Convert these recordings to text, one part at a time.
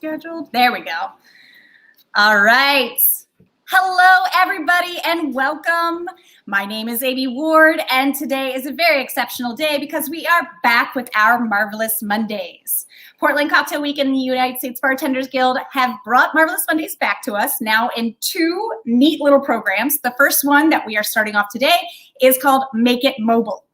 scheduled. There we go. All right. Hello, everybody, and welcome. My name is Amy Ward, and today is a very exceptional day because we are back with our Marvelous Mondays. Portland Cocktail Week and the United States Bartenders Guild have brought Marvelous Mondays back to us now in two neat little programs. The first one that we are starting off today is called Make It Mobile.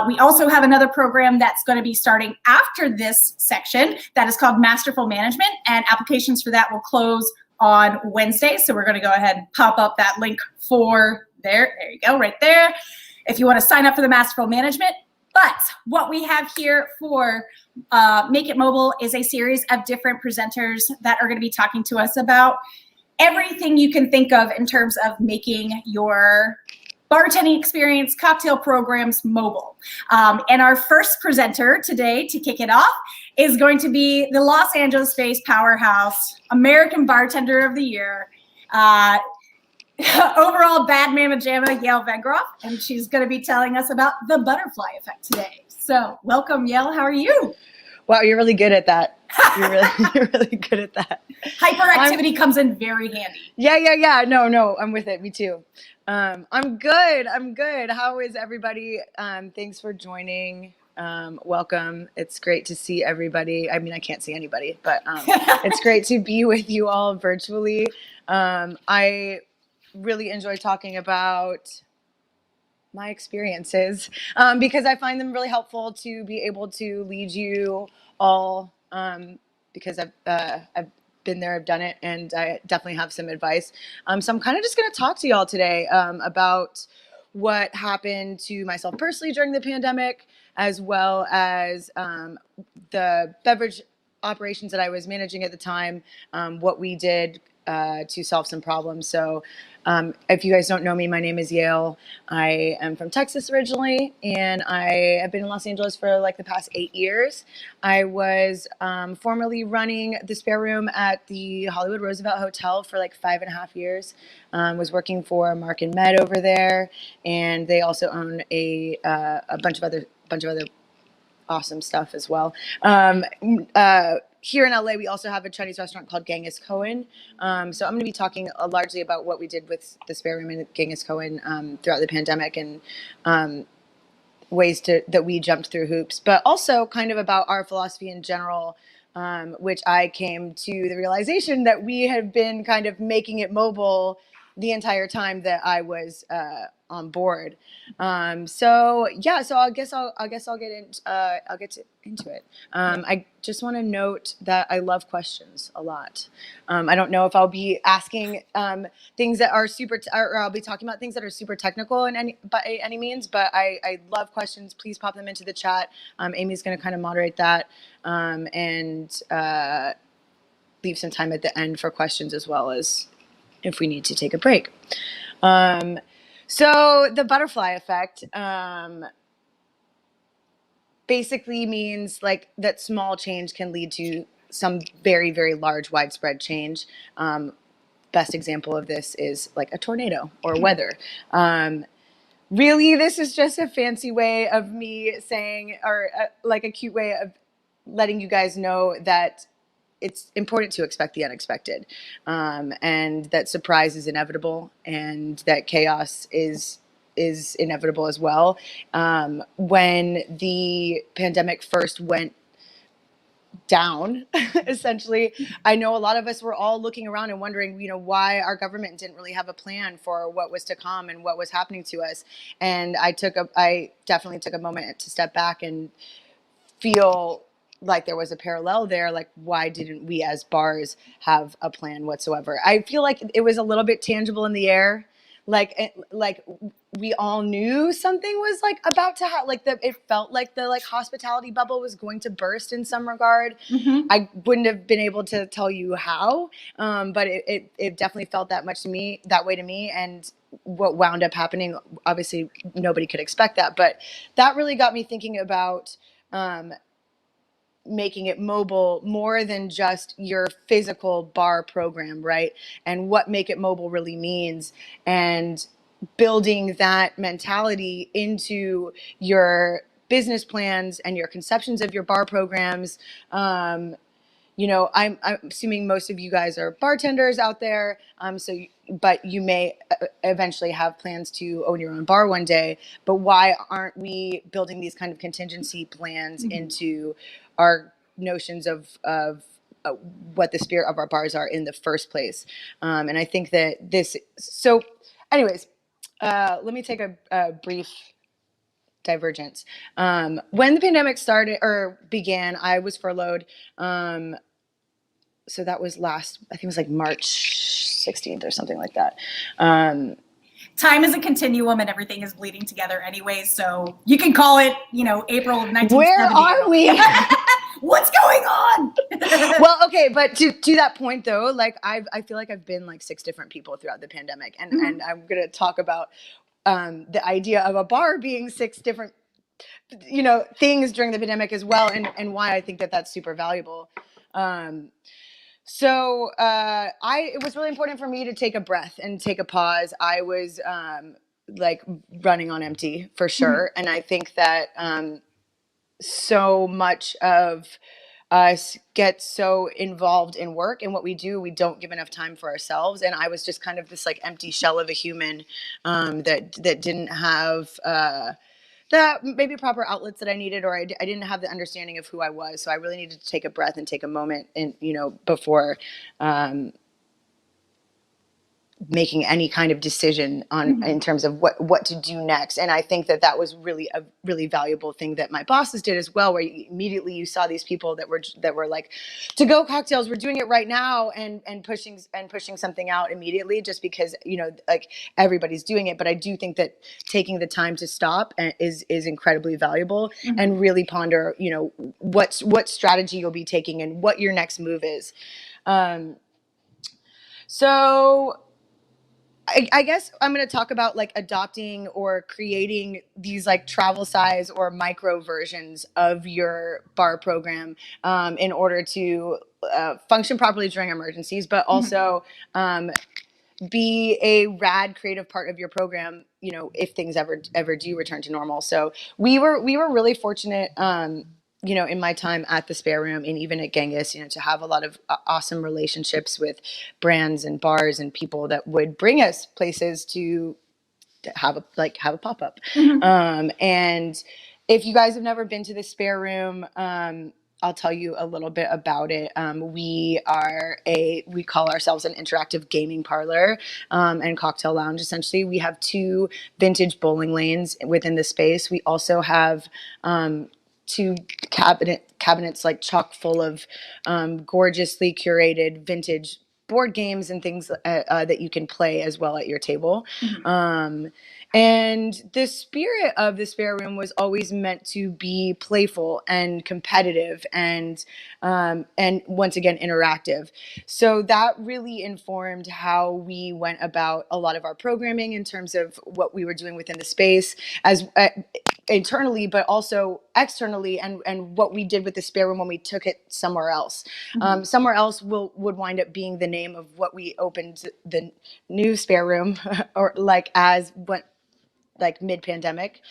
We also have another program that's going to be starting after this section that is called Masterful Management, and applications for that will close on Wednesday. So we're going to go ahead and pop up that link for there. There you go, right there, if you want to sign up for the Masterful Management. But what we have here for Make It Mobile is a series of different presenters that are going to be talking to us about everything you can think of in terms of making your bartending experience, cocktail programs mobile. And our first presenter today to kick it off is going to be the Los Angeles-based powerhouse, American Bartender of the Year, overall Bad Mama Jamma, Yael Vengroff, and she's going to be telling us about the butterfly effect today. So welcome, Yael. How are you? Wow, you're really good at that. You're really good at that. Hyperactivity comes in very handy. Yeah. No, I'm with it. Me too. I'm good. How is everybody? Thanks for joining. Welcome. It's great to see everybody. I mean, I can't see anybody, but it's great to be with you all virtually. I really enjoy talking about my experiences because I find them really helpful to be able to lead you all because I've been there, I've done it, and I definitely have some advice. So I'm kind of just going to talk to y'all today about what happened to myself personally during the pandemic, as well as the beverage operations that I was managing at the time, what we did to solve some problems. So if you guys don't know me, my name is Yael. I am from Texas originally, and I have been in Los Angeles for like the past 8 years. I was formerly running the spare room at the Hollywood Roosevelt Hotel for like 5.5 years. Was working for Mark and Med over there, and they also own a bunch of other awesome stuff as well. Here in LA, we also have a Chinese restaurant called Genghis Cohen. So I'm going to be talking largely about what we did with the spare room in Genghis Cohen throughout the pandemic and ways that we jumped through hoops, but also kind of about our philosophy in general, which I came to the realization that we have been kind of making it mobile the entire time that I was on board. So I guess I'll get into it. I just want to note that I love questions a lot. I don't know if I'll be asking things that are or I'll be talking about things that are super technical by any means, but I love questions. Please pop them into the chat. Amy's going to kind of moderate that and leave some time at the end for questions, as well as if we need to take a break. So the butterfly effect basically means like that small change can lead to some very, very large, widespread change. Best example of this is like a tornado or weather. Really, this is just a fancy way of me saying, or like a cute way of letting you guys know that it's important to expect the unexpected, and that surprise is inevitable, and that chaos is inevitable as well. When the pandemic first went down, essentially, I know a lot of us were all looking around and wondering, why our government didn't really have a plan for what was to come and what was happening to us. And I definitely took a moment to step back and feel like there was a parallel there. Like, why didn't we as bars have a plan whatsoever? I feel like it was a little bit tangible in the air. Like we all knew something was like about to happen. It felt like the hospitality bubble was going to burst in some regard. Mm-hmm. I wouldn't have been able to tell you how, but it definitely felt that way to me. And what wound up happening, obviously nobody could expect that, but that really got me thinking about making it mobile more than just your physical bar program, right? And what Make It Mobile really means, and building that mentality into your business plans and your conceptions of your bar programs, I'm assuming most of you guys are bartenders out there. But you may eventually have plans to own your own bar one day. But why aren't we building these kind of contingency plans into our notions of what the spirit of our bars are in the first place? And I think that anyways, let me take a brief divergence. When the pandemic started or began, I was furloughed. So that was I think it was like March 16th or something like that. Time is a continuum and everything is bleeding together anyway. So you can call it, April of 1970. Where are we? What's going on? Well, okay, but to that point though, like I feel like I've been like 6 different people throughout the pandemic, and I'm gonna talk about the idea of a bar being 6 different things during the pandemic as well, and why I think that that's super valuable. So it was really important for me to take a breath and take a pause. I was like running on empty for sure, and I think that so much of us get so involved in work and what we do, we don't give enough time for ourselves. And I was just kind of this like empty shell of a human that didn't have the maybe proper outlets that I needed, or I didn't have the understanding of who I was. So I really needed to take a breath and take a moment, and before making any kind of decision on in terms of what to do next. And I think that was really a really valuable thing that my bosses did as well, where immediately you saw these people that were like, to go cocktails, we're doing it right now, and pushing something out immediately, just because like everybody's doing it. But I do think that taking the time to stop is incredibly valuable, and really ponder what strategy you'll be taking and what your next move is. So I guess I'm going to talk about like adopting or creating these like travel size or micro versions of your bar program in order to function properly during emergencies, but also be a rad creative part of your program, if things ever do return to normal. So we were really fortunate, in my time at the Spare Room and even at Genghis, to have a lot of awesome relationships with brands and bars and people that would bring us places to have a pop-up. And if you guys have never been to the Spare Room, I'll tell you a little bit about it. We call ourselves an interactive gaming parlor and cocktail lounge. Essentially, we have 2 vintage bowling lanes within the space. We also have 2 cabinets like chock full of gorgeously curated vintage board games and things that you can play as well at your table. And the spirit of the Spare Room was always meant to be playful and competitive and once again interactive. So that really informed how we went about a lot of our programming in terms of what we were doing within the space as internally, but also externally, and what we did with the Spare Room when we took it somewhere else. Somewhere else would wind up being the name of what we opened the new Spare Room, or like mid-pandemic.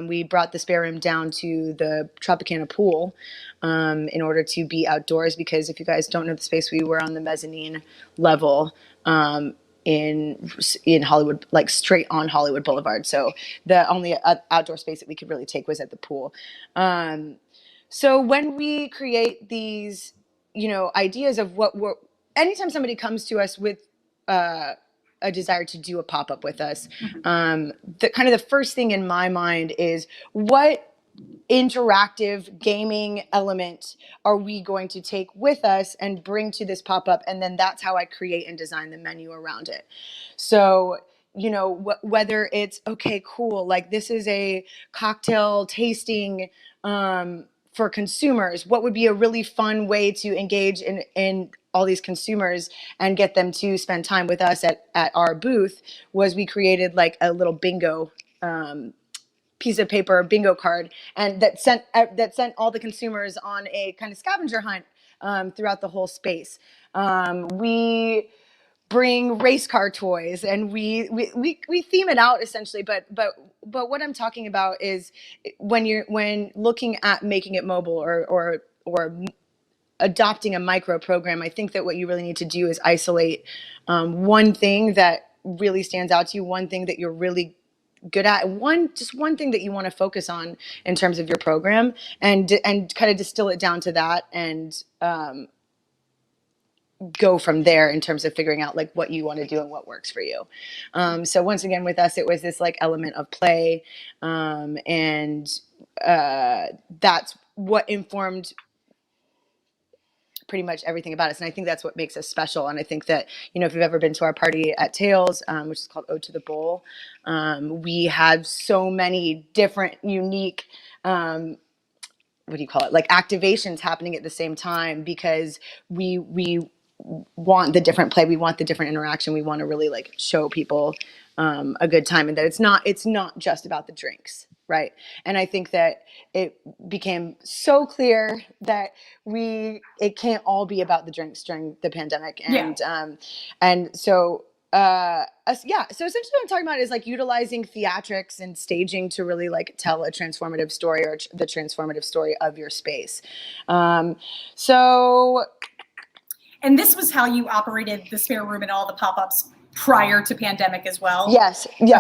We brought the Spare Room down to the Tropicana pool in order to be outdoors, because if you guys don't know the space, we were on the mezzanine level in Hollywood, like straight on Hollywood Boulevard. So the only outdoor space that we could really take was at the pool. So when we create these, ideas of anytime somebody comes to us with a desire to do a pop-up with us, the first thing in my mind is, what interactive gaming element are we going to take with us and bring to this pop-up? And then that's how I create and design the menu around it. So whether it's, okay, cool, like this is a cocktail tasting for consumers, what would be a really fun way to engage in all these consumers and get them to spend time with us at our booth, was we created like a little bingo piece of paper, bingo card, and that sent all the consumers on a kind of scavenger hunt throughout the whole space. We bring race car toys, and we theme it out essentially. But what I'm talking about is when looking at making it mobile or adopting a micro program, I think that what you really need to do is isolate one thing that really stands out to you, one thing that you're really good at, just one thing that you want to focus on in terms of your program, and kind of distill it down to that, and go from there in terms of figuring out like what you want to do and what works for you. So once again, with us, it was this like element of play, and that's what informed pretty much everything about us. And I think that's what makes us special. And I think that, if you've ever been to our party at Tails, which is called Ode to the Bowl, we have so many different, unique, what do you call it? Like activations happening at the same time, because we want the different play. We want the different interaction. We want to really like show people a good time, and that it's not just about the drinks. Right. And I think that it became so clear that it can't all be about the drinks during the pandemic. And, so, so essentially what I'm talking about is like utilizing theatrics and staging to really like tell a transformative story, or the transformative story of your space. And this was how you operated the spare room and all the pop-ups prior to pandemic as well? Yes, Okay.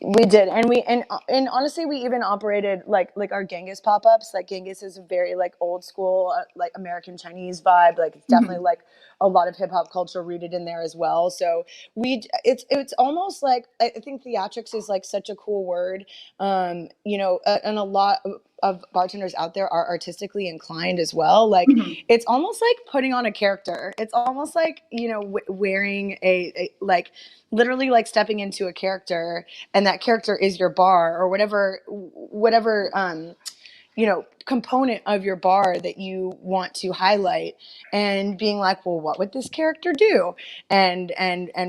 we did. And honestly, we even operated like our Genghis pop-ups. Like Genghis is a very like old school, like American Chinese vibe. Like it's definitely like a lot of hip hop culture rooted in there as well. So it's almost like, I think theatrics is like such a cool word. And a lot of bartenders out there are artistically inclined as well. Like it's almost like putting on a character. It's almost like, wearing a like literally like stepping into a character, and that character is your bar, or whatever component of your bar that you want to highlight, and being like, well, what would this character do, and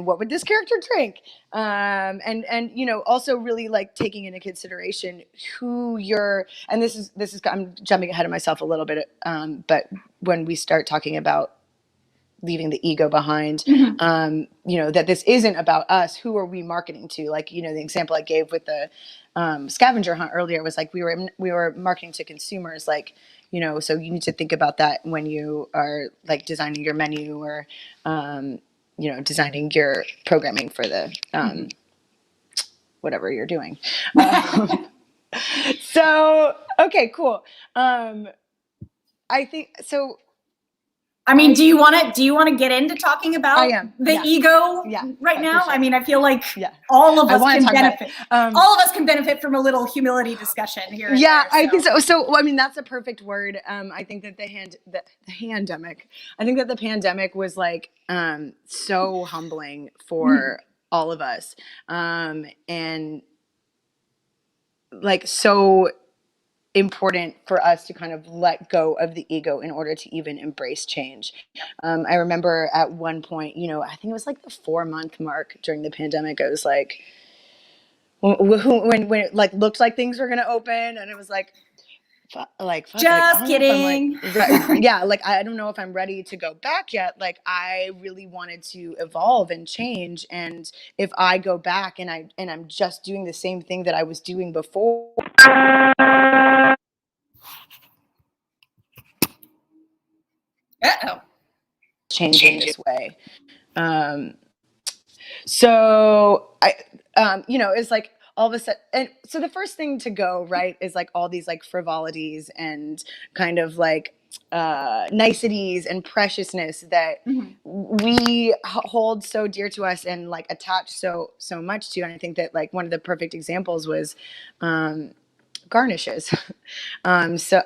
what would this character drink, and also really like taking into consideration who you're, and this is I'm jumping ahead of myself a little bit, but when we start talking about leaving the ego behind, that this isn't about us. Who are we marketing to? Like, the example I gave with the scavenger hunt earlier was like, we were marketing to consumers, like, so you need to think about that when you are like designing your menu, or, designing your programming for the, whatever you're doing. So, okay, cool. I think so. I mean, do you want to get into talking about the ego right now? Sure. I mean, I feel like all of us can benefit. All of us can benefit from a little humility discussion here. Yeah, I think so. So, I mean, that's a perfect word. I think that the pandemic. I think that the pandemic was like so humbling for all of us, and like so important for us to kind of let go of the ego in order to even embrace change. I remember at one point, I think it was like the 4-month mark during the pandemic, I was like, when it like looked like things were going to open, and it was like, just kidding. Yeah, like I don't know if I'm ready to go back yet. Like I really wanted to evolve and change, and if I go back and I'm just doing the same thing that I was doing before, change in this way. So I, it's like all of a sudden, and so the first thing to go right is like all these like frivolities and kind of like niceties and preciousness that we hold so dear to us and like attach so much to. And I think that like one of the perfect examples was garnishes. So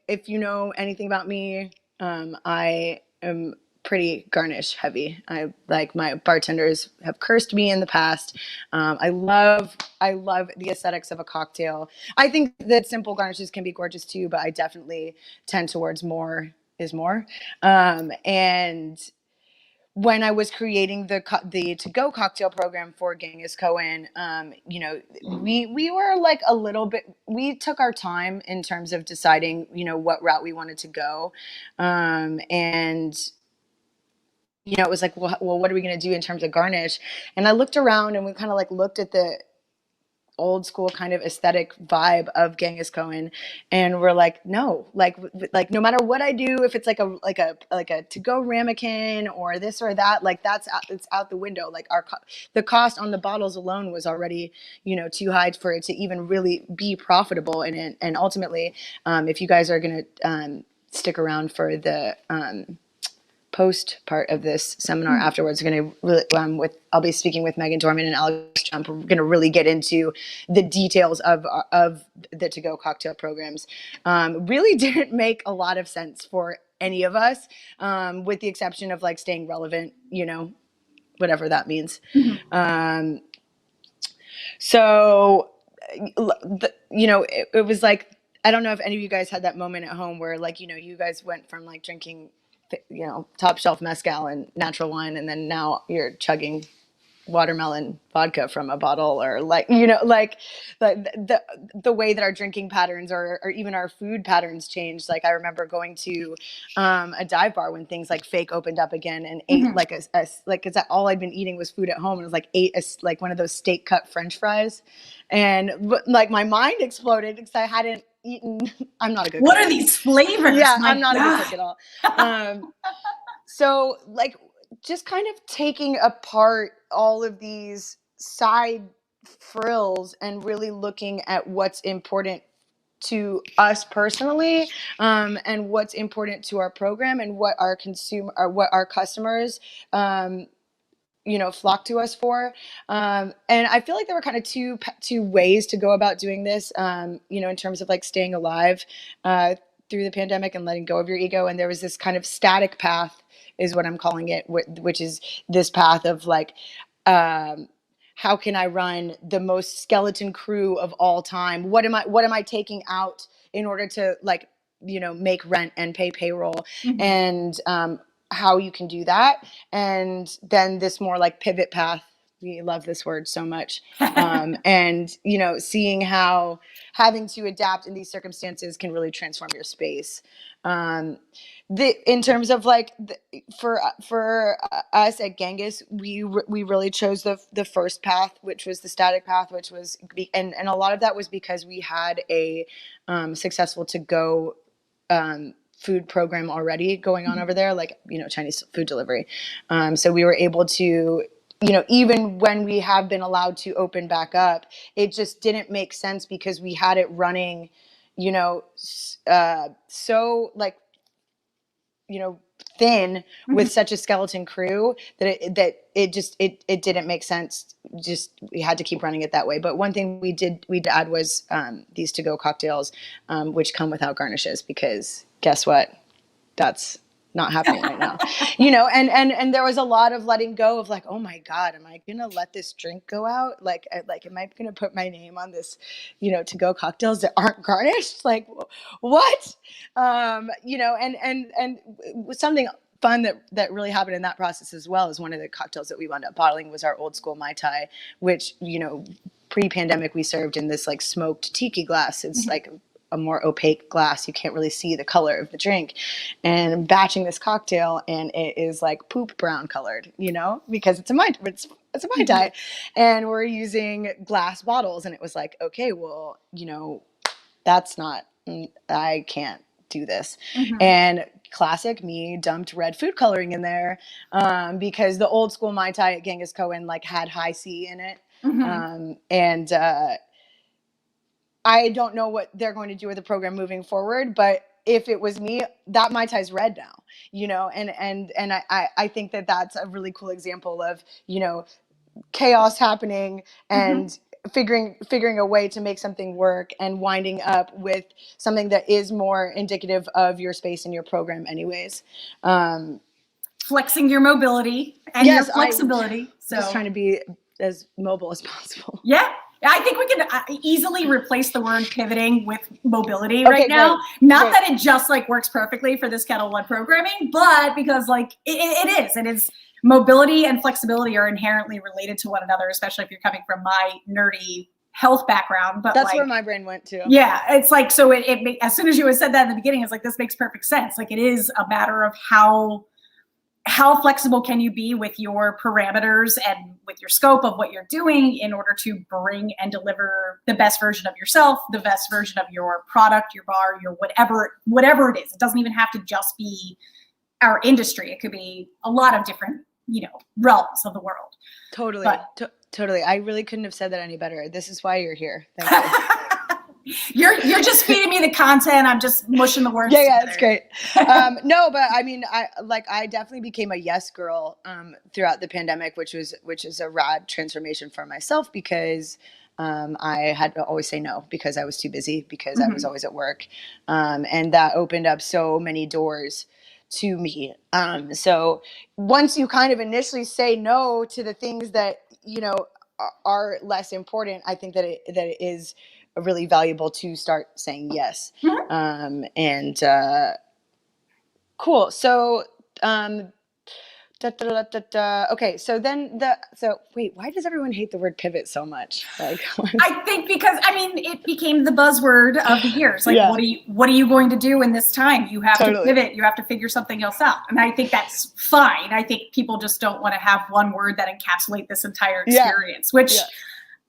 if you know anything about me, I am pretty garnish heavy. I like, my bartenders have cursed me in the past. I love the aesthetics of a cocktail. I think that simple garnishes can be gorgeous too, but I definitely tend towards more is more. And when I was creating the to-go cocktail program for Genghis Cohen, we were like a little bit, we took our time in terms of deciding, what route we wanted to go. And it was like, well, what are we going to do in terms of garnish? And I looked around, and we kind of like looked at old school kind of aesthetic vibe of Genghis Cohen, and we're like, no, like no matter what I do, if it's like a to go ramekin or this or that, like it's out the window. Like the cost on the bottles alone was already, you know, too high for it to even really be profitable. And ultimately, if you guys are gonna stick around for the post part of this seminar afterwards, we're going to really, I'll be speaking with Megan Dorman and Alex Trump. We're going to really get into the details of the to-go cocktail programs. Really didn't make a lot of sense for any of us, with the exception of like staying relevant, you know, whatever that means. So, you know, it was like, I don't know if any of you guys had that moment at home where, like, you know, you guys went from like drinking, you know, top shelf mezcal and natural wine, and then now you're chugging watermelon vodka from a bottle, or like, you know, like the way that our drinking patterns or even our food patterns changed. Like I remember going to a dive bar when things like Fake opened up again, and ate like like, cause all I'd been eating was food at home, and it was like ate like one of those steak cut French fries, and like my mind exploded because I hadn't eaten. I'm not a good What cook. are these flavors? Yeah, My I'm not God. a good cook at all. So like just kind of taking apart all of these side frills and really looking at what's important to us personally, and what's important to our program, and what our consumer or what our customers, you know, flock to us for. And I feel like there were kind of two ways to go about doing this, you know, in terms of like staying alive through the pandemic and letting go of your ego. And there was this kind of static path, is what I'm calling it, which is this path of like, how can I run the most skeleton crew of all time? What am I taking out in order to, like, you know, make rent and pay payroll? And how you can do that. And then this more like pivot path, we love this word so much, and, you know, seeing how having to adapt in these circumstances can really transform your space. In terms of like for us at Genghis, we really chose the first path, which was the static path, which was and a lot of that was because we had a successful to go food program already going on over there, like, you know, Chinese food delivery. So we were able to, you know, even when we have been allowed to open back up, it just didn't make sense because we had it running, you know, so like, you know, thin with such a skeleton crew that it didn't make sense. Just, we had to keep running it that way. But one thing we did add was these to-go cocktails, which come without garnishes, because guess what? That's not happening right now. You know, and there was a lot of letting go of like, oh my God, am I gonna let this drink go out? Like am I gonna put my name on this, you know, to-go cocktails that aren't garnished? Like, what? You know, and something fun that really happened in that process as well is one of the cocktails that we wound up bottling was our old school Mai Tai, which, you know, pre-pandemic we served in this like smoked tiki glass. It's like a more opaque glass. You can't really see the color of the drink. And batching this cocktail, and it is like poop brown colored, you know, because it's a Mai Tai. And we're using glass bottles. And it was like, okay, well, you know, that's not, I can't do this. And classic me dumped red food coloring in there, because the old school Mai Tai at Genghis Cohen like had high C in it. And I don't know what they're going to do with the program moving forward, but if it was me, that Mai Tai's red now, you know, and I think that that's a really cool example of, you know, chaos happening and figuring a way to make something work and winding up with something that is more indicative of your space and your program anyways. Flexing your mobility and your flexibility. So just trying to be as mobile as possible. Yeah. I think we can easily replace the word pivoting with mobility right now. Great. Not that it just like works perfectly for this Kettle One programming, but because like it is mobility and flexibility are inherently related to one another, especially if you're coming from my nerdy health background. But that's like, where my brain went to. Yeah, it's like, so it as soon as you had said that in the beginning, it's like, this makes perfect sense. Like, it is a matter of how flexible can you be with your parameters and with your scope of what you're doing in order to bring and deliver the best version of yourself, the best version of your product, your bar, your whatever it is. It doesn't even have to just be our industry. It could be a lot of different, realms of the world. Totally. Totally. I really couldn't have said that any better. This is why you're here. Thank you. You're just feeding me the content. I'm just mushing the words. Yeah, it's great. No, but I mean, I definitely became a yes girl throughout the pandemic, which is a rad transformation for myself because I had to always say no because I was too busy because I was always at work, and that opened up so many doors to me. So once you kind of initially say no to the things that are less important, I think that it is really valuable to start saying yes. And cool. So okay, so wait, why does everyone hate the word pivot so much? Like, I think because it became the buzzword of the years. Like, what are you going to do in this time? You have to pivot. You have to figure something else out. And I think that's fine. I think people just don't want to have one word that encapsulate this entire experience, which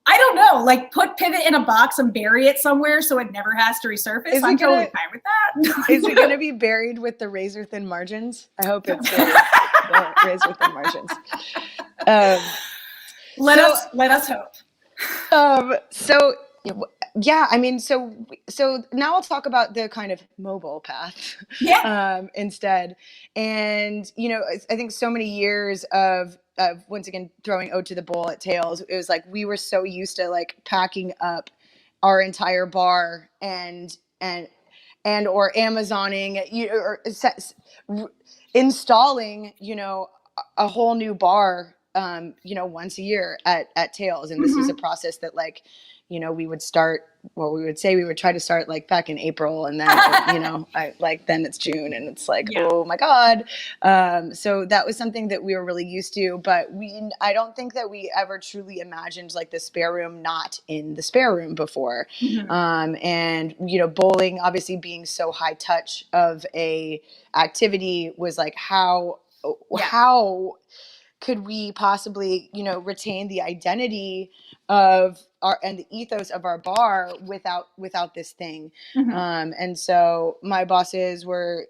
I don't know, like put pivot in a box and bury it somewhere so it never has to resurface. I'm totally fine with that. Is it going to be buried with the razor thin margins? I hope it's the razor thin margins. Let us hope. So yeah, I mean, so now I'll talk about the kind of mobile path instead. And, I think so many years of once again, throwing ode to the bull at Tails, it was like, we were so used to like packing up our entire bar and or Amazoning, or installing, a whole new bar, once a year at Tails. And this was a process that we would try to start like back in April, and then then it's June and it's like, oh my God. So that was something that we were really used to, but I don't think that we ever truly imagined like the spare room not in the spare room before. And bowling obviously being so high touch of a activity was like, how could we possibly, retain the identity of and the ethos of our bar without this thing? And so my bosses were,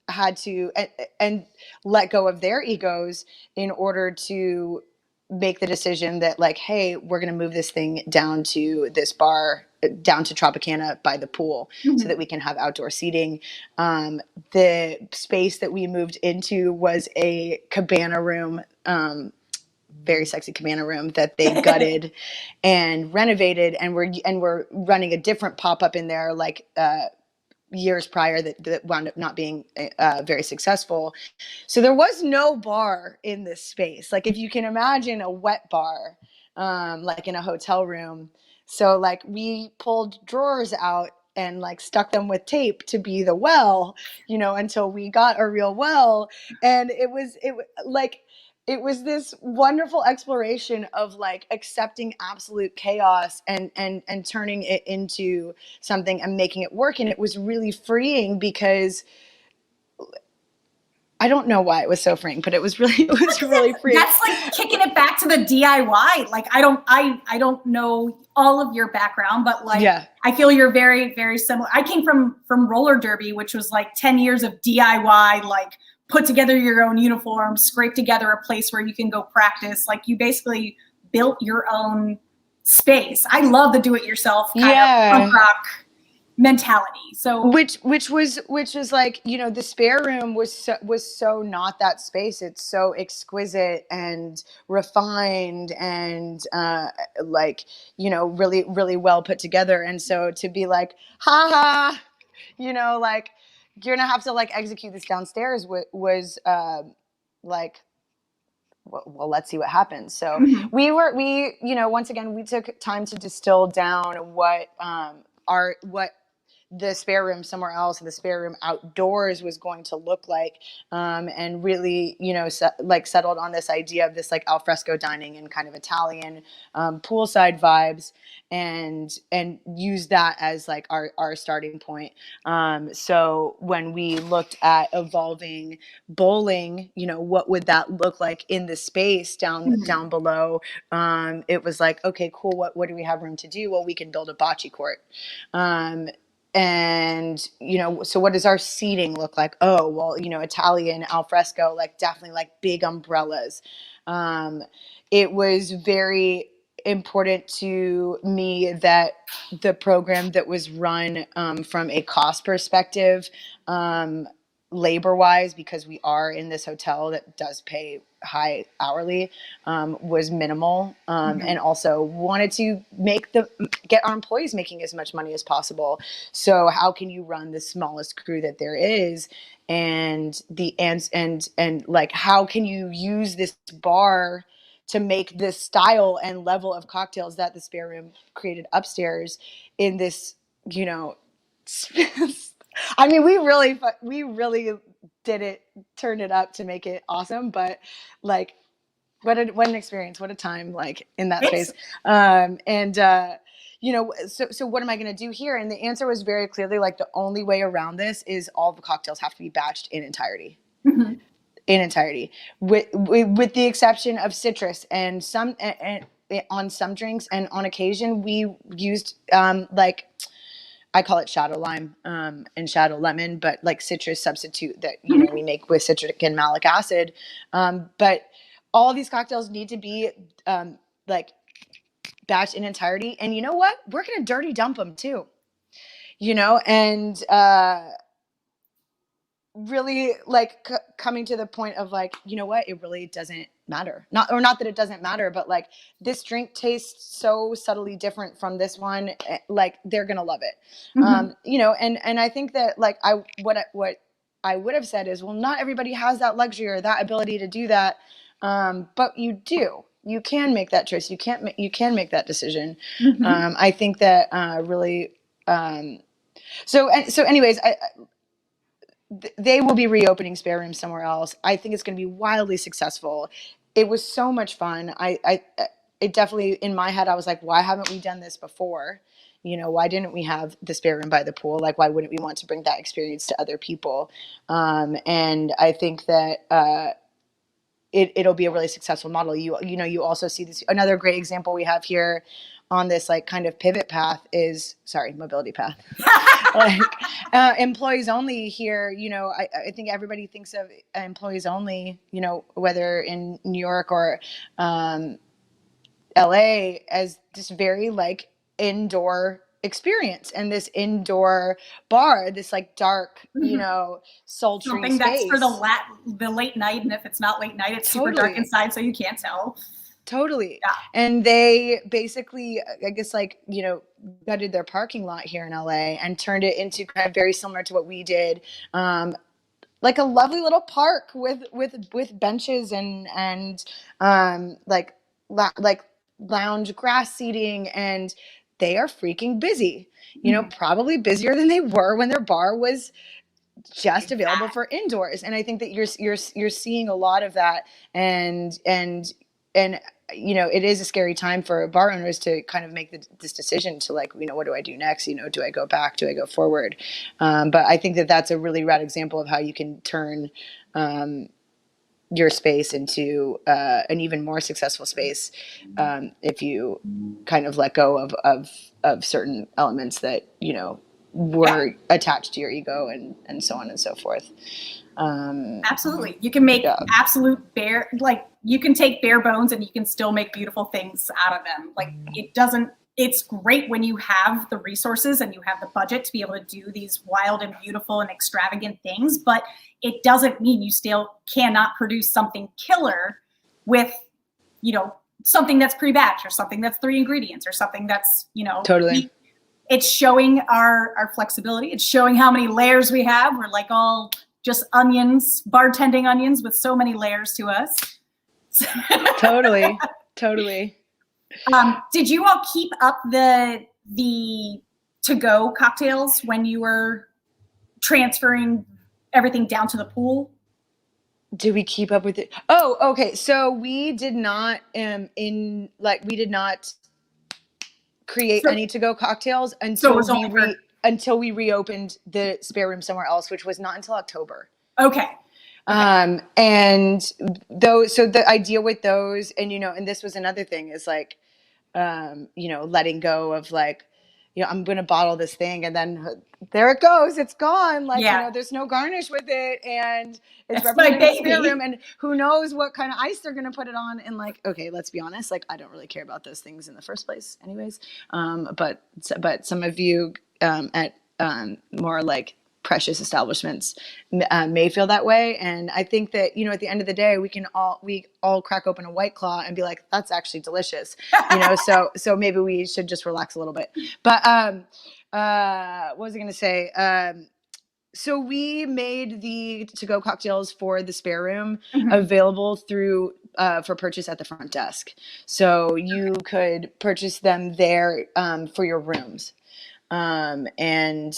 had to and let go of their egos in order to make the decision that like, hey, we're going to move this thing down to this bar, down to Tropicana by the pool, so that we can have outdoor seating. The space that we moved into was a cabana room, very sexy cabana room that they gutted and renovated, and we're running a different pop-up in there like years prior that wound up not being very successful. So there was no bar in this space. Like if you can imagine a wet bar, like in a hotel room. So like we pulled drawers out and like stuck them with tape to be the well, until we got a real well. And it was this wonderful exploration of like accepting absolute chaos and turning it into something and making it work. And it was really freeing because I don't know why it was so freeing, but it was really freeing. That's like kicking it back to the DIY. Like I don't know all of your background, but like I feel you're very, very similar. I came from roller derby, which was like 10 years of DIY, like put together your own uniform, scrape together a place where you can go practice. Like you basically built your own space. I love the do-it-yourself kind of punk rock mentality. So which was like, the spare room was so not that space. It's so exquisite and refined and really, really well put together. And so to be like, like you're gonna have to like execute this downstairs was like, well, let's see what happens. So we once again, we took time to distill down what the spare room somewhere else and the spare room outdoors was going to look like, and really, settled on this idea of this like alfresco dining and kind of Italian poolside vibes, and use that as like our starting point. So when we looked at evolving bowling, what would that look like in the space down below? It was like, okay, cool. What do we have room to do? Well, we can build a bocce court. And so what does our seating look like? Oh, well, Italian al fresco, like definitely like big umbrellas. It was very important to me that the program that was run from a cost perspective, labor wise, because we are in this hotel that does pay high hourly, was minimal, and also wanted to get our employees making as much money as possible. So how can you run the smallest crew that there is, and like how can you use this bar to make this style and level of cocktails that the spare room created upstairs in this, I mean, we really turn it up to make it awesome, but like, what an experience, what a time, like in that space. So what am I going to do here? And the answer was very clearly like, the only way around this is all the cocktails have to be batched in entirety. In entirety, with the exception of citrus and some, and on some drinks, and on occasion we used like, I call it shadow lime and shadow lemon, but like citrus substitute that we make with citric and malic acid. But all these cocktails need to be like batched in entirety. And you know what? We're gonna dirty dump them too. And really like coming to the point of like, what, it really doesn't matter. Not that it doesn't matter, but like, this drink tastes so subtly different from this one, like they're gonna love it. And I think that like what I would have said is, well, not everybody has that luxury or that ability to do that, but you do. You can make that choice. You can make that decision. I think that really. So anyways, they will be reopening spare rooms somewhere else. I think it's going to be wildly successful. It was so much fun. It definitely, in my head, I was like, why haven't we done this before? Why didn't we have the spare room by the pool? Like, why wouldn't we want to bring that experience to other people? And I think that it'll be a really successful model. You also see this. Another great example we have here on this like kind of pivot path is, mobility path. Like employees only here, I think everybody thinks of employees only, whether in New York or LA, as this very like indoor experience, and this indoor bar, this like dark, sultry something space. That's for the late night, and if it's not late night, it's super dark inside, so you can't tell. Totally. Yeah. And they basically, I guess, like, gutted their parking lot here in LA and turned it into kind of very similar to what we did. Like a lovely little park with benches and like lounge grass seating, and they are freaking busy. Probably busier than they were when their bar was just available for indoors. And I think that you're seeing a lot of that, and it is a scary time for bar owners to kind of make this decision to like, what do I do next? Do I go back? Do I go forward? But I think that that's a really rad example of how you can turn your space into an even more successful space if you kind of let go of certain elements that, were attached to your ego and so on and so forth. Absolutely. You can make absolute you can take bare bones and you can still make beautiful things out of them. Like it's great when you have the resources and you have the budget to be able to do these wild and beautiful and extravagant things, but it doesn't mean you still cannot produce something killer with, something that's pre-batch or something that's 3 ingredients or something that's, totally. It's showing our flexibility. It's showing how many layers we have. We're like all just onions, bartending onions with so many layers to us. Totally. Did you all keep up the to-go cocktails when you were transferring everything down to the pool? Did we keep up with it? Oh, okay. So we did not we did not create So, any to-go cocktails so it was only for, until we reopened the spare room somewhere else, which was not until October. okay. And those, so the idea with those, and and this was another thing, is like, letting go of like, I'm going to bottle this thing and then there it goes. It's gone. Like, Yeah. there's no garnish with it and it's That's my representing the spare baby. room, and who knows what kind of ice they're going to put it on. And like, okay, let's be honest. Like, I don't really care about those things in the first place anyways. But some of you, at, more like precious establishments, may feel that way. And I think that, at the end of the day, we all crack open a White Claw and be like, that's actually delicious, so maybe we should just relax a little bit. But what was I going to say? So we made the to-go cocktails for the spare room available through for purchase at the front desk. So you could purchase them there for your rooms. And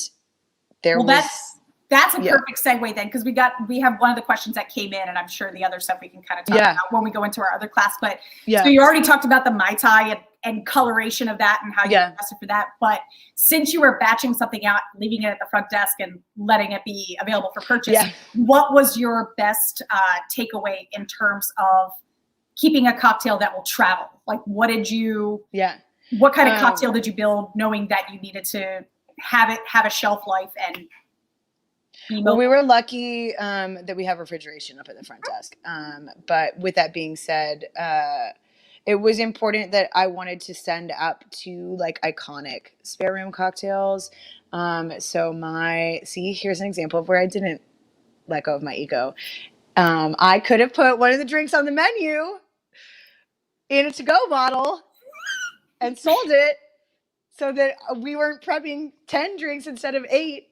there was... That's a perfect segue then, because we have one of the questions that came in, and I'm sure the other stuff we can kind of talk about when we go into our other class. But so you already talked about the Mai Tai and coloration of that and how you invested for that. But since you were batching something out, leaving it at the front desk and letting it be available for purchase, what was your best takeaway in terms of keeping a cocktail that will travel? Like, what kind of cocktail did you build, knowing that you needed to have a shelf life and... Well, we were lucky that we have refrigeration up at the front desk. But with that being said, it was important that I wanted to send up to like iconic spare room cocktails. Here's an example of where I didn't let go of my ego. I could have put one of the drinks on the menu in a to-go bottle and sold it so that we weren't prepping 10 drinks instead of 8.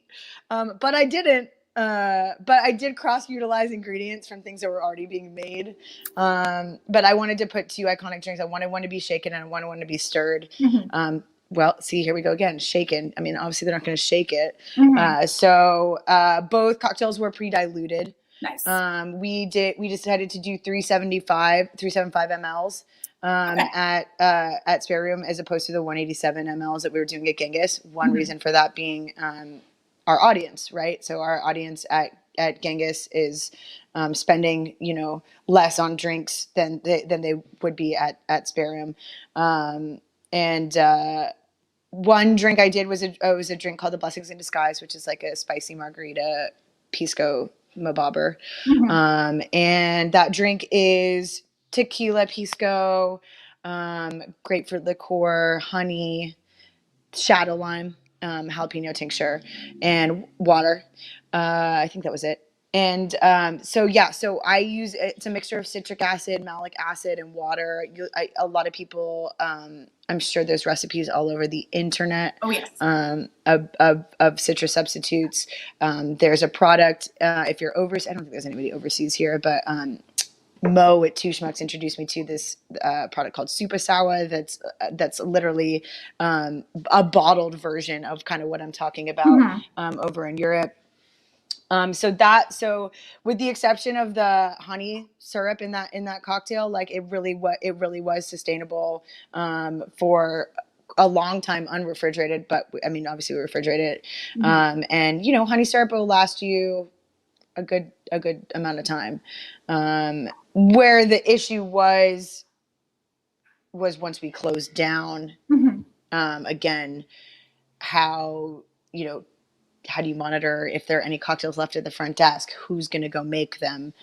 But I didn't. But I did cross-utilize ingredients from things that were already being made. But I wanted to put 2 iconic drinks. I wanted one to be shaken and I wanted one to be stirred. Well, see, here we go again. Shaken. I mean, obviously they're not going to shake it. So both cocktails were pre-diluted. Nice. We decided to do 375 mLs. At spare room, as opposed to the 187 mLs that we were doing at Genghis. One reason for that being our audience, right? So our audience at Genghis is spending, less on drinks than they would be at spare room. One drink I did was a drink called the Blessings in Disguise, which is like a spicy margarita pisco mabobber. And that drink is tequila, pisco, grapefruit liqueur, honey, shadow lime, jalapeno tincture, and water. I think that was it. And so I use, it's a mixture of citric acid, malic acid, and water. A lot of people, I'm sure there's recipes all over the internet. Oh yes. Of citrus substitutes. There's a product, if you're overseas, I don't think there's anybody overseas here, but Mo at Two Schmucks introduced me to this product called Super Sour. That's literally a bottled version of kind of what I'm talking about over in Europe. So with the exception of the honey syrup in that cocktail, like it really was sustainable for a long time unrefrigerated. But I mean, obviously we refrigerated it, and honey syrup will last you a good amount of time. Where the issue was once we closed down, again, how do you monitor if there are any cocktails left at the front desk? Who's going to go make them?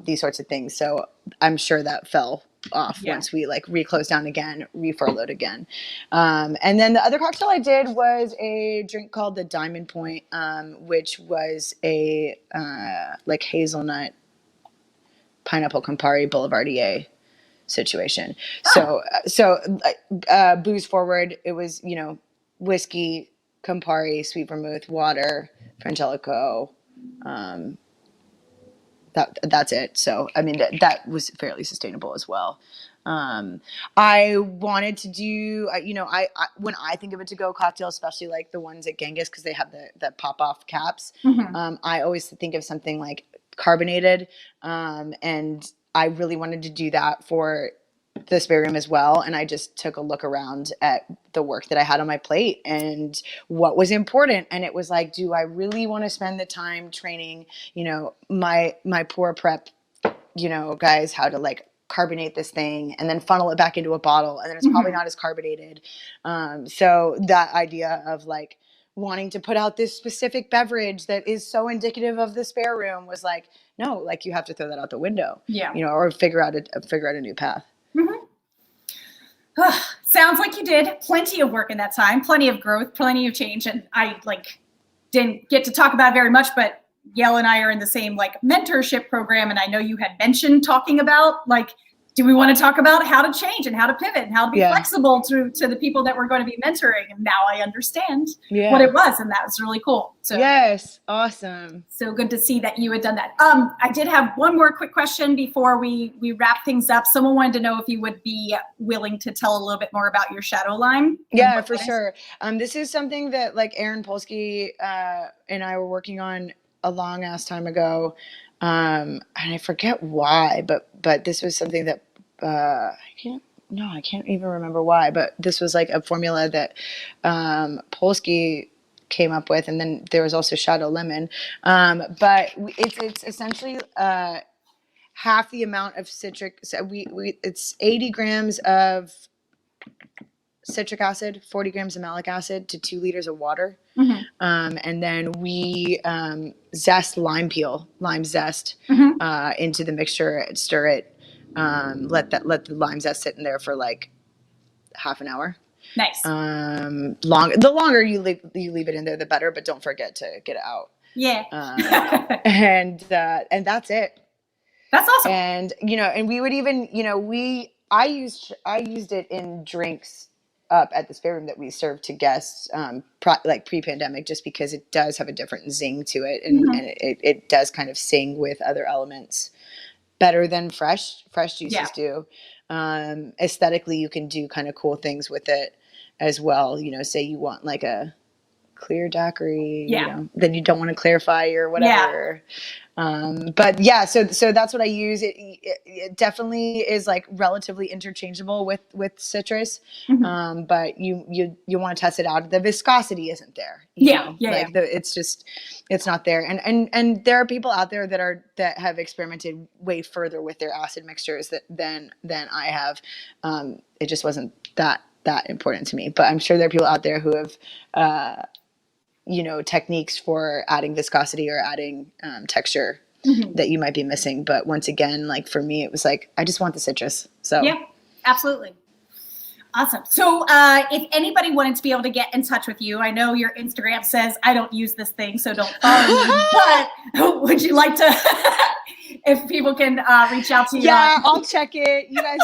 These sorts of things. So I'm sure that fell off once we reclosed down again, refurloughed again. And then the other cocktail I did was a drink called the Diamond Point, which was a hazelnut pineapple Campari Boulevardier situation. So booze forward, it was, whiskey, Campari, sweet vermouth, water, Frangelico, that's it. So, I mean, that was fairly sustainable as well. I wanted to do, I when I think of a to-go cocktail, especially like the ones at Genghis, because they have the pop-off caps, I always think of something like carbonated, and I really wanted to do that for the spare room as well. And I just took a look around at the work that I had on my plate and what was important. And it was like, do I really want to spend the time training, my poor prep, guys, how to like carbonate this thing and then funnel it back into a bottle, and then it's probably not as carbonated. So that idea of like wanting to put out this specific beverage that is so indicative of the spare room was like, no, like you have to throw that out the window, or figure out a new path. Sounds like you did plenty of work in that time, plenty of growth, plenty of change. And I didn't get to talk about it very much, but Yael and I are in the same mentorship program. And I know you had mentioned talking about do we want to talk about how to change and how to pivot and how to be flexible to the people that we're going to be mentoring? And now I understand what it was. And that was really cool. So yes. Awesome. So good to see that you had done that. I did have one more quick question before we wrap things up. Someone wanted to know if you would be willing to tell a little bit more about your shadow line. Yeah, for sure. This is something that Aaron Polsky and I were working on a long ass time ago. And I forget why, but this was something that I can't even remember why, but this was a formula that Polsky came up with, and then there was also Shadow Lemon. But it's essentially half the amount of citric. So it's 80 grams of citric acid, 40 grams of malic acid to 2 liters of water. And then we zest lime zest into the mixture, stir it, let the lime zest sit in there for half an hour. Nice. The longer you leave it in there, the better, but don't forget to get it out. Yeah. And that's it. That's awesome. And and we would even I used it in drinks up at the spare room that we served to guests pre-pandemic, just because it does have a different zing to it, and it does kind of sing with other elements better than fresh juices do. Aesthetically, you can do kind of cool things with it as well. Say you want a clear daiquiri, then you don't want to clarify or whatever. But yeah, so that's what I use. It definitely is relatively interchangeable with citrus. But you want to test it out. The viscosity isn't there. It's not there. And there are people out there that have experimented way further with their acid mixtures than I have. It just wasn't that important to me. But I'm sure there are people out there who have techniques for adding viscosity or adding texture that you might be missing. But once again, for me, it was I just want the citrus. So yeah, absolutely. Awesome. So if anybody wanted to be able to get in touch with you, I know your Instagram says I don't use this thing, so don't follow me, but would you like to, if people can reach out to you? Yeah, I'll check it. You guys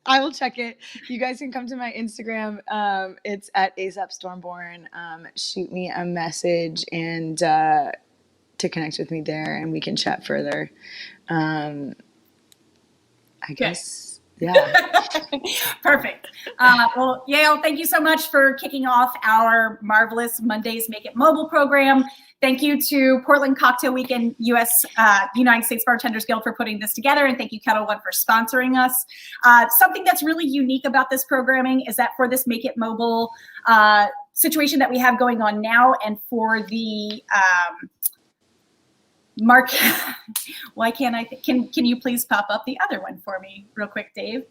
I will check it. You guys can come to my Instagram. It's at ASAP Stormborn. Shoot me a message and to connect with me there, and we can chat further. I guess, yeah. Perfect. Well, Yael, thank you so much for kicking off our marvelous Mondays Make It Mobile program. Thank you to Portland Cocktail Week and United States Bartenders Guild for putting this together. And thank you, Kettle One, for sponsoring us. Something that's really unique about this programming is that for this Make It Mobile situation that we have going on now, and for the Mark, why can't I? Can you please pop up the other one for me real quick, Dave?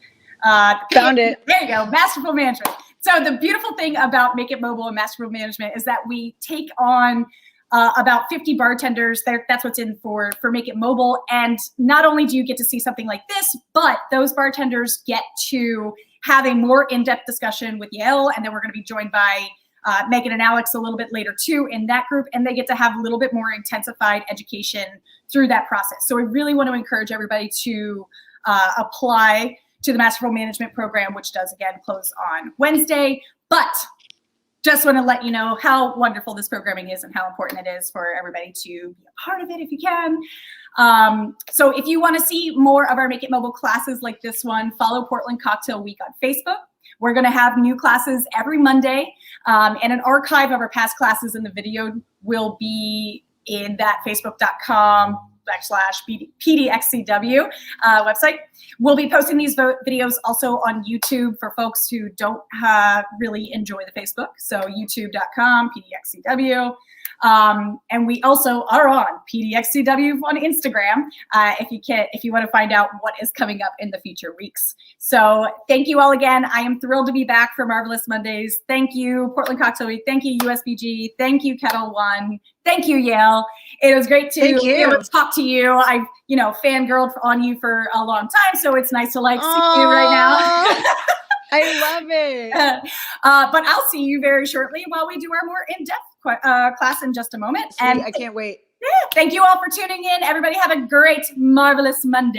Found it. There you go, Masterful Management. So the beautiful thing about Make It Mobile and Masterful Management is that we take on about 50 bartenders. That's what's in for Make It Mobile. And not only do you get to see something like this, but those bartenders get to have a more in-depth discussion with Yael. And then we're going to be joined by Megan and Alex a little bit later too in that group. And they get to have a little bit more intensified education through that process. So we really want to encourage everybody to apply to the Masterful Management program, which does again close on Wednesday. But just want to let you know how wonderful this programming is and how important it is for everybody to be a part of it if you can. So if you want to see more of our Make It Mobile classes like this one, follow Portland Cocktail Week on Facebook. We're going to have new classes every Monday, and an archive of our past classes in the video will be in that facebook.com/PDXCW website. We'll be posting these videos also on YouTube for folks who don't really enjoy the Facebook. So youtube.com/PDXCW. And we also are on PDXCW on Instagram if you want to find out what is coming up in the future weeks. So thank you all again. I am thrilled to be back for Marvelous Mondays. Thank you, Portland Cocktail Week. Thank you, USBG. Thank you, Kettle One. Thank you, Yale. It was great to be able to talk to you. I've, fangirled on you for a long time, so it's nice to see you right now. I love it. But I'll see you very shortly while we do our more in-depth class in just a moment. Sweet, and I can't wait. Yeah, thank you all for tuning in. Everybody have a great, marvelous Monday.